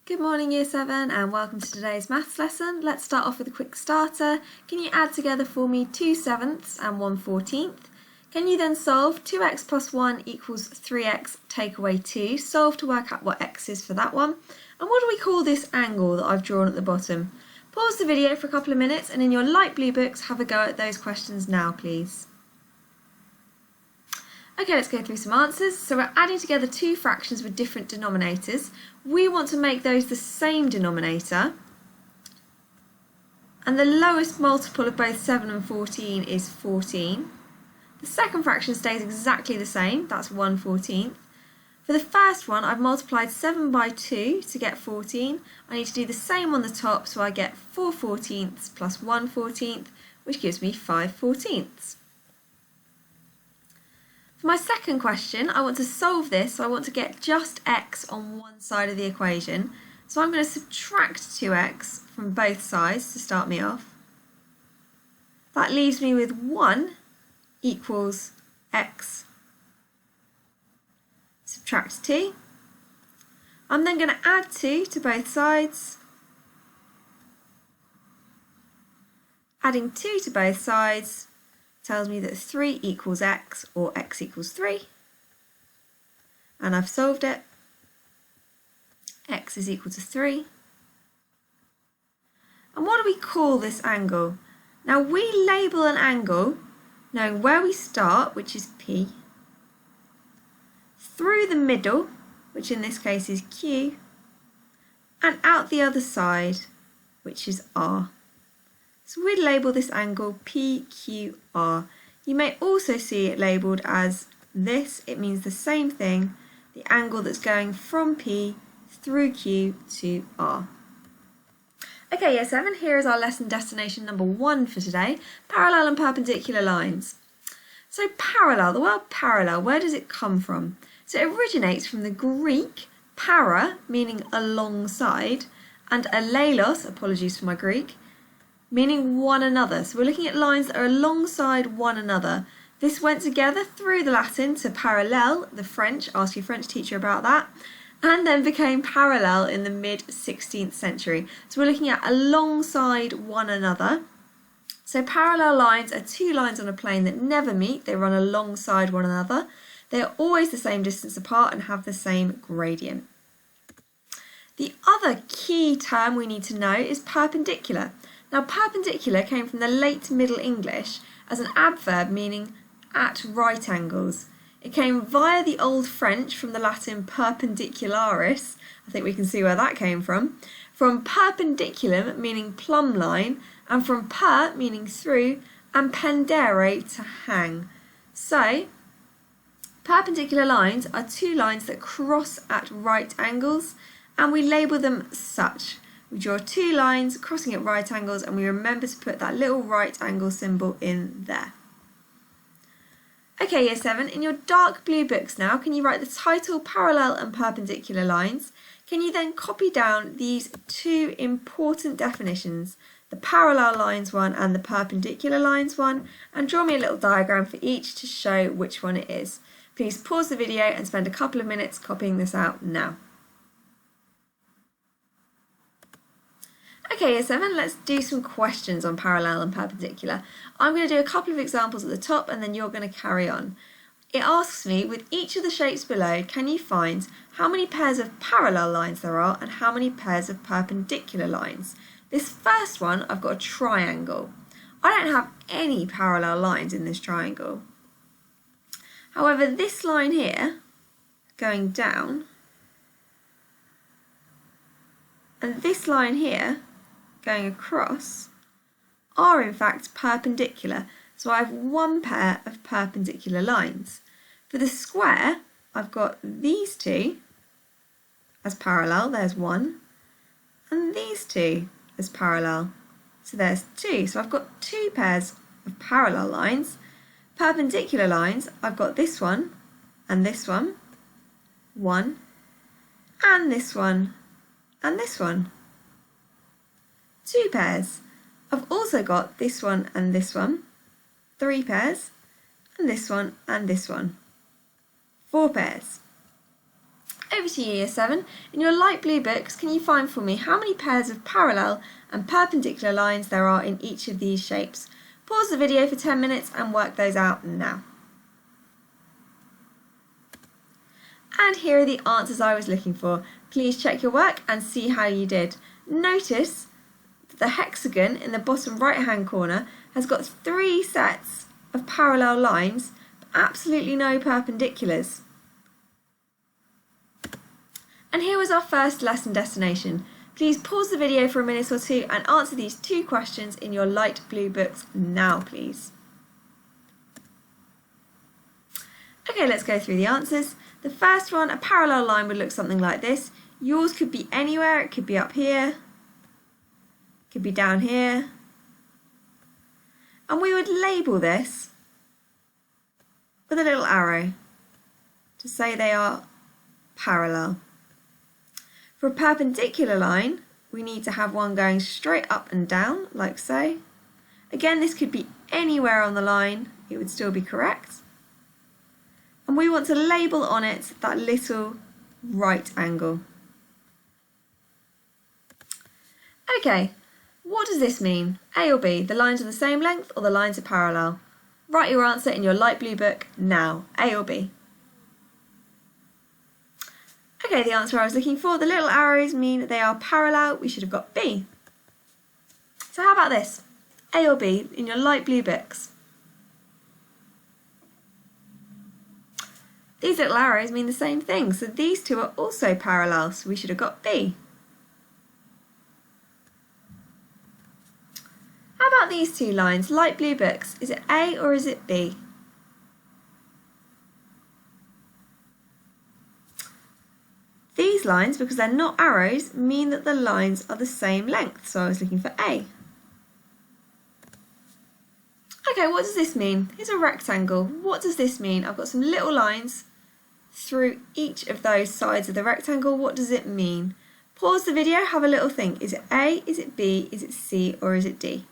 Good morning Year 7 and welcome to today's maths lesson. Let's start off with a quick starter. Can you add together for me 2/7 and 1/14? Can you then solve 2x plus 1 equals 3x take away 2? Solve to work out what x is for that one. And what do we call this angle that I've drawn at the bottom? Pause the video for a couple of minutes and in your light blue books have a go at those questions now please. Okay, let's go through some answers. So we're adding together two fractions with different denominators. We want to make those the same denominator. And the lowest multiple of both 7 and 14 is 14. The second fraction stays exactly the same, that's 1/14. For the first one, I've multiplied 7 by 2 to get 14. I need to do the same on the top, so I get 4/14 plus 1/14, which gives me 5/14. For my second question, I want to solve this, so I want to get just x on one side of the equation. So I'm going to subtract 2x from both sides to start me off. That leaves me with 1 equals x. Subtract 2. I'm then going to add 2 to both sides. Adding 2 to both sides tells me that 3 equals x, or x equals 3. And I've solved it. X is equal to 3. And what do we call this angle? Now we label an angle knowing where we start, which is P, through the middle, which in this case is Q, and out the other side, which is R. So we'd label this angle PQR. You may also see it labelled as this. It means the same thing, the angle that's going from P through Q to R. Okay, Year 7, here is our lesson destination number 1 for today, parallel and perpendicular lines. So parallel, the word parallel, where does it come from? So it originates from the Greek para, meaning alongside, and alelos, apologies for my Greek, meaning one another. So we're looking at lines that are alongside one another. This went together through the Latin to parallel, the French, ask your French teacher about that, and then became parallel in the mid-16th century. So we're looking at alongside one another. So parallel lines are two lines on a plane that never meet, they run alongside one another. They are always the same distance apart and have the same gradient. The other key term we need to know is perpendicular. Now perpendicular came from the late Middle English as an adverb meaning at right angles. It came via the Old French from the Latin perpendicularis, I think we can see where that came from perpendiculum meaning plumb line, and from per meaning through, and pendere to hang. So perpendicular lines are two lines that cross at right angles and we label them such. We draw two lines crossing at right angles and we remember to put that little right angle symbol in there. Okay, Year 7, in your dark blue books now, can you write the title parallel and perpendicular lines? Can you then copy down these two important definitions, the parallel lines one and the perpendicular lines one, and draw me a little diagram for each to show which one it is. Please pause the video and spend a couple of minutes copying this out now. Okay, Year 7, let's do some questions on parallel and perpendicular. I'm going to do a couple of examples at the top and then you're going to carry on. It asks me, with each of the shapes below, can you find how many pairs of parallel lines there are and how many pairs of perpendicular lines? This first one, I've got a triangle. I don't have any parallel lines in this triangle. However, this line here, going down, and this line here, going across, are in fact perpendicular. So I have one pair of perpendicular lines. For the square, I've got these two as parallel, there's one, and these two as parallel, so there's two. So I've got two pairs of parallel lines. Perpendicular lines, I've got this one, and this one, and this one, and this one. Two pairs. I've also got this one and this one, 3 pairs, and this one and this one, 4 pairs. Over to you, Year 7. In your light blue books, can you find for me how many pairs of parallel and perpendicular lines there are in each of these shapes? Pause the video for 10 minutes and work those out now. And here are the answers I was looking for. Please check your work and see how you did. Notice that the hexagon in the bottom right hand corner has got 3 sets of parallel lines, but absolutely no perpendiculars. And here was our first lesson destination. Please pause the video for a minute or two and answer these 2 questions in your light blue books now, please. Okay, let's go through the answers. The first one, a parallel line would look something like this. Yours could be anywhere, it could be up here, it could be down here. And we would label this with a little arrow to say they are parallel. For a perpendicular line, we need to have one going straight up and down, like so. Again, this could be anywhere on the line, it would still be correct. And we want to label on it that little right angle. Okay, what does this mean? A or B, the lines are the same length or the lines are parallel? Write your answer in your light blue book now, A or B. Okay, the answer I was looking for, the little arrows mean they are parallel, we should have got B. So how about this? A or B in your light blue books. These little arrows mean the same thing, so these two are also parallel, so we should have got B. How about these 2 lines, light blue books? Is it A or is it B? These lines, because they're not arrows, mean that the lines are the same length, so I was looking for A. Okay, what does this mean? Here's a rectangle. What does this mean? I've got some little lines through each of those sides of the rectangle. What does it mean? Pause the video, have a little think. Is it A, is it B, is it C, or is it D?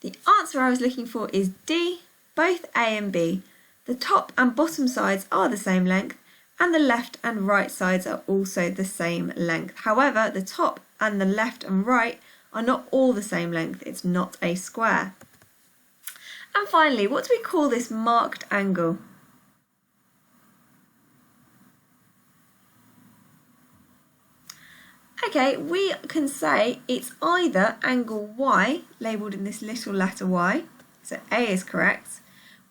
The answer I was looking for is D, both A and B. The top and bottom sides are the same length, and the left and right sides are also the same length. However, the top and the left and right are not all the same length. It's not a square. And finally, what do we call this marked angle? Okay, we can say it's either angle Y, labelled in this little letter Y, so A is correct.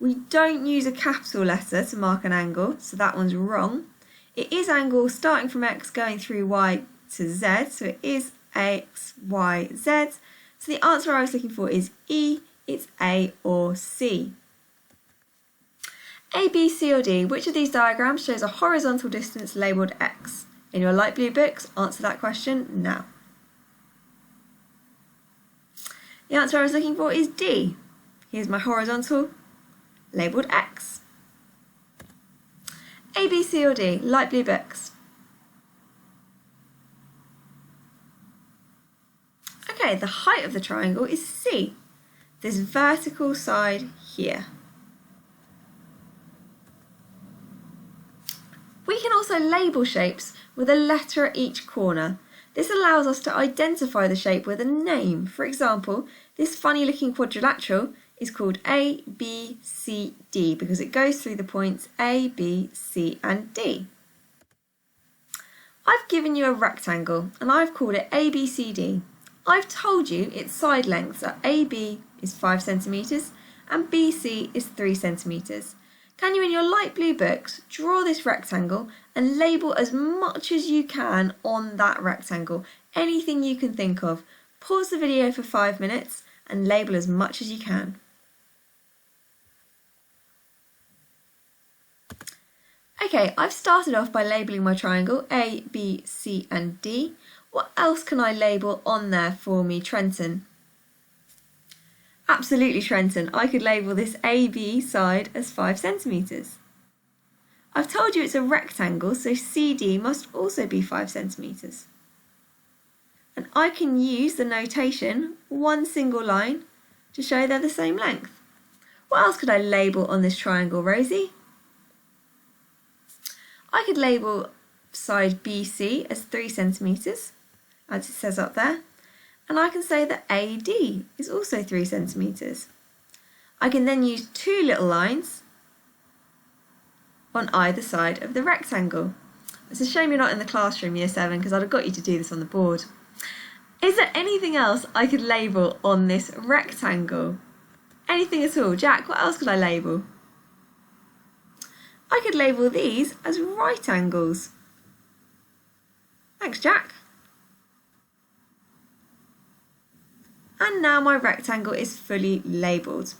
We don't use a capital letter to mark an angle, so that one's wrong. It is angle starting from X going through Y to Z, so it is X, Y, Z. So the answer I was looking for is E, it's A or C. A, B, C or D, which of these diagrams shows a horizontal distance labelled X? In your light blue books, answer that question now. The answer I was looking for is D. Here's my horizontal, labelled X. A, B, C or D, light blue books. Okay, the height of the triangle is C, this vertical side here. We can also label shapes with a letter at each corner. This allows us to identify the shape with a name. For example, this funny looking quadrilateral is called A, B, C, D because it goes through the points A, B, C and D. I've given you a rectangle and I've called it ABCD. I've told you its side lengths are AB is 5 centimetres and BC is 3 centimetres. Can you in your light blue books draw this rectangle and label as much as you can on that rectangle? Anything you can think of. Pause the video for 5 minutes and label as much as you can. Okay, I've started off by labelling my triangle A, B, C and D. What else can I label on there for me, Trenton? Absolutely, Trenton. I could label this AB side as 5 centimetres. I've told you it's a rectangle, so CD must also be 5 centimetres. And I can use the notation one single line to show they're the same length. What else could I label on this triangle, Rosie? I could label side BC as 3 centimetres, as it says up there, and I can say that AD is also 3 centimetres. I can then use 2 little lines on either side of the rectangle. It's a shame you're not in the classroom, Year 7, because I'd have got you to do this on the board. Is there anything else I could label on this rectangle? Anything at all? Jack, what else could I label? I could label these as right angles. Thanks, Jack. And now my rectangle is fully labelled.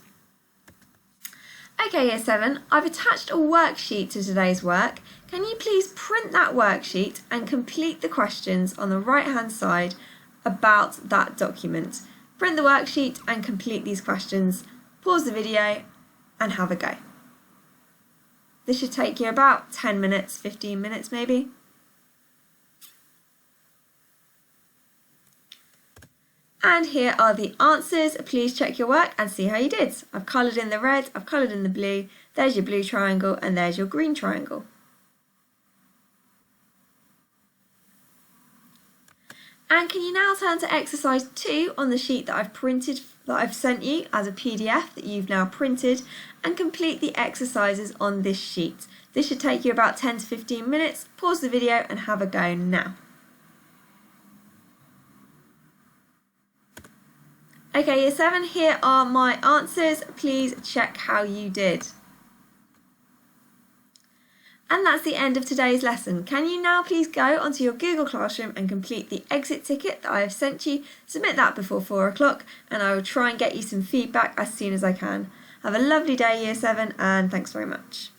Okay, Year 7, I've attached a worksheet to today's work. Can you please print that worksheet and complete the questions on the right-hand side about that document? Print the worksheet and complete these questions. Pause the video and have a go. This should take you about 10 minutes, 15 minutes maybe. And here are the answers. Please check your work and see how you did. I've coloured in the red, I've coloured in the blue. There's your blue triangle and there's your green triangle. And can you now turn to exercise 2 on the sheet that I've sent you as a PDF that you've now printed, and complete the exercises on this sheet. This should take you about 10 to 15 minutes. Pause the video and have a go now. Okay, Year 7, here are my answers. Please check how you did. And that's the end of today's lesson. Can you now please go onto your Google Classroom and complete the exit ticket that I have sent you? Submit that before 4 o'clock and I will try and get you some feedback as soon as I can. Have a lovely day, Year 7, and thanks very much.